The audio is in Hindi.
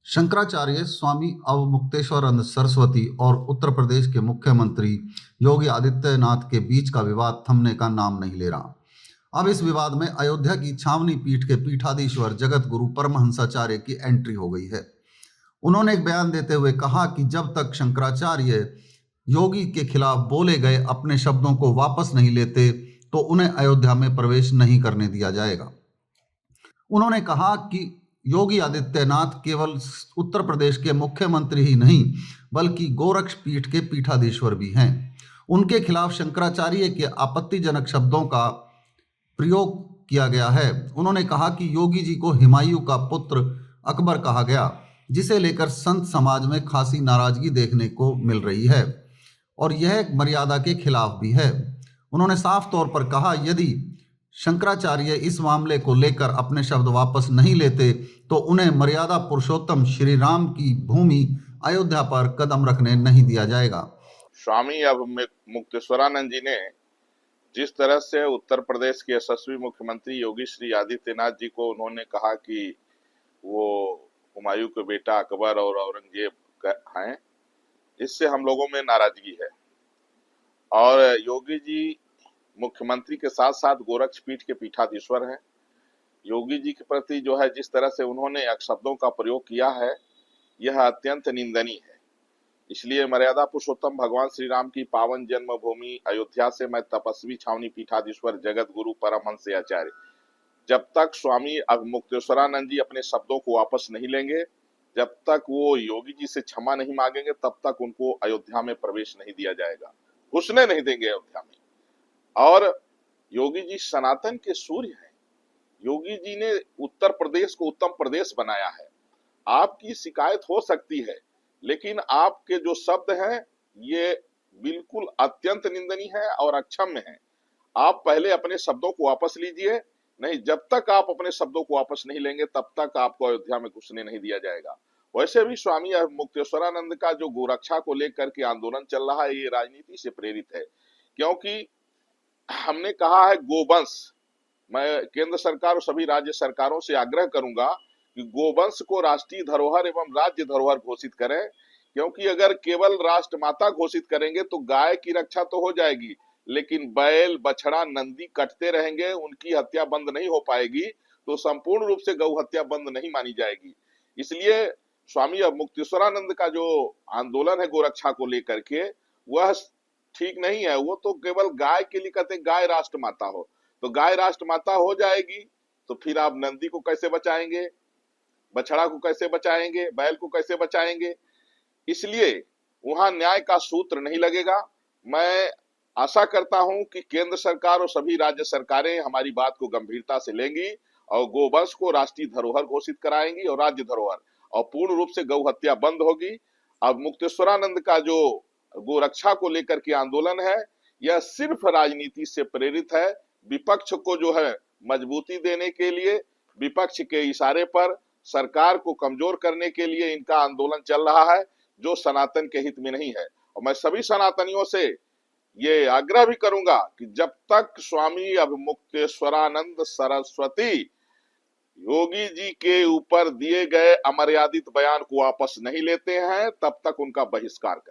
शंकराचार्य स्वामी अवमुक्तेश्वरानंद सरस्वती और उत्तर प्रदेश के मुख्यमंत्री योगी आदित्यनाथ के बीच का विवाद थमने का नाम नहीं ले रहा। अब इस विवाद में अयोध्या की छावनी पीठ के पीठाधीश्वर जगत गुरु परमहंसाचार्य की एंट्री हो गई है। उन्होंने एक बयान देते हुए कहा कि जब तक शंकराचार्य योगी के खिलाफ बोले गए अपने शब्दों को वापस नहीं लेते तो उन्हें अयोध्या में प्रवेश नहीं करने दिया जाएगा। उन्होंने कहा कि योगी आदित्यनाथ केवल उत्तर प्रदेश के मुख्यमंत्री ही नहीं बल्कि गोरक्ष पीठ के पीठाधीश्वर भी हैं। उनके खिलाफ शंकराचार्य के आपत्तिजनक शब्दों का प्रयोग किया गया है। उन्होंने कहा कि योगी जी को हुमायूं का पुत्र अकबर कहा गया, जिसे लेकर संत समाज में खासी नाराजगी देखने को मिल रही है और यह मर्यादा के खिलाफ भी है। उन्होंने साफ तौर पर कहा, यदि शंकराचार्य इस मामले को लेकर अपने शब्द वापस नहीं लेते तो उन्हें मर्यादा पुरुषोत्तम श्री राम की भूमि अयोध्या पर कदम रखने नहीं दिया जाएगा। स्वामी मुक्तेश्वरानंद जी ने जिस तरह से उत्तर प्रदेश के यशस्वी मुख्यमंत्री योगी श्री आदित्यनाथ जी को उन्होंने कहा कि वो हुमायूं के बेटा अकबर और औरंगजेब हैं, इससे हम लोगों में नाराजगी है। और योगी जी मुख्यमंत्री के साथ साथ गोरक्ष पीठ के पीठाधीश्वर हैं। योगी जी के प्रति जो है जिस तरह से उन्होंने शब्दों का प्रयोग किया है, यह अत्यंत निंदनीय है। इसलिए मर्यादा पुरुषोत्तम भगवान श्री राम की पावन जन्मभूमि अयोध्या से मैं तपस्वी छावनी पीठाधीश्वर जगत गुरु परमहंस आचार्य, जब तक स्वामी मुक्तेश्वरानंद जी अपने शब्दों को वापस नहीं लेंगे, जब तक वो योगी जी से क्षमा नहीं मांगेंगे, तब तक उनको अयोध्या में प्रवेश नहीं दिया जाएगा, घुसने नहीं देंगे अयोध्या में। और योगी जी सनातन के सूर्य हैं। योगी जी ने उत्तर प्रदेश को उत्तम प्रदेश बनाया है। आपकी शिकायत हो सकती है, लेकिन आपके जो शब्द हैं ये बिल्कुल अत्यंत निंदनीय है और अक्षम्य है। आप पहले अपने शब्दों को वापस लीजिए, नहीं जब तक आप अपने शब्दों को वापस नहीं लेंगे तब तक आपको अयोध्या में घुसने नहीं दिया जाएगा। वैसे भी स्वामी मुक्तेश्वरानंद का जो गोरक्षा को लेकर के आंदोलन चल रहा है, ये राजनीति से प्रेरित है। क्योंकि हमने कहा है गोवंश, मैं केंद्र सरकार और सभी राज्य सरकारों से आग्रह करूंगा कि गोवंश को राष्ट्रीय धरोहर एवं राज्य धरोहर घोषित करें। क्योंकि अगर केवल राष्ट्रमाता घोषित करेंगे तो गाय की रक्षा तो हो जाएगी, लेकिन बैल, बछड़ा, नंदी कटते रहेंगे, उनकी हत्या बंद नहीं हो पाएगी, तो संपूर्ण रूप से गौ हत्या बंद नहीं मानी जाएगी। इसलिए स्वामी मुक्तेश्वरानंद का जो आंदोलन है गोरक्षा को लेकर के, वह ठीक नहीं है। वो तो केवल गाय के लिए कहते हैं गाय राष्ट्रमाता हो, तो गाय राष्ट्रमाता हो जाएगी तो फिर आप नंदी को कैसे बचाएंगे, बछड़ा को कैसे बचाएंगे, बैल को कैसे बचाएंगे? इसलिए वहां न्याय का सूत्र नहीं लगेगा। मैं आशा करता हूं कि केंद्र सरकार और सभी राज्य सरकारें हमारी बात को गंभीरता से लेंगी और गोवंश को राष्ट्रीय धरोहर घोषित कराएंगी और राज्य धरोहर, और पूर्ण रूप से गौ हत्या बंद होगी। अब मुक्तेश्वरानंद का जो गोरक्षा को लेकर के आंदोलन है, यह सिर्फ राजनीति से प्रेरित है। विपक्ष को जो है मजबूती देने के लिए, विपक्ष के इशारे पर सरकार को कमजोर करने के लिए इनका आंदोलन चल रहा है, जो सनातन के हित में नहीं है। और मैं सभी सनातनियों से ये आग्रह भी करूंगा कि जब तक स्वामी मुक्तेश्वरानंद सरस्वती योगी जी के ऊपर दिए गए अमर्यादित बयान को वापस नहीं लेते हैं, तब तक उनका बहिष्कार करें।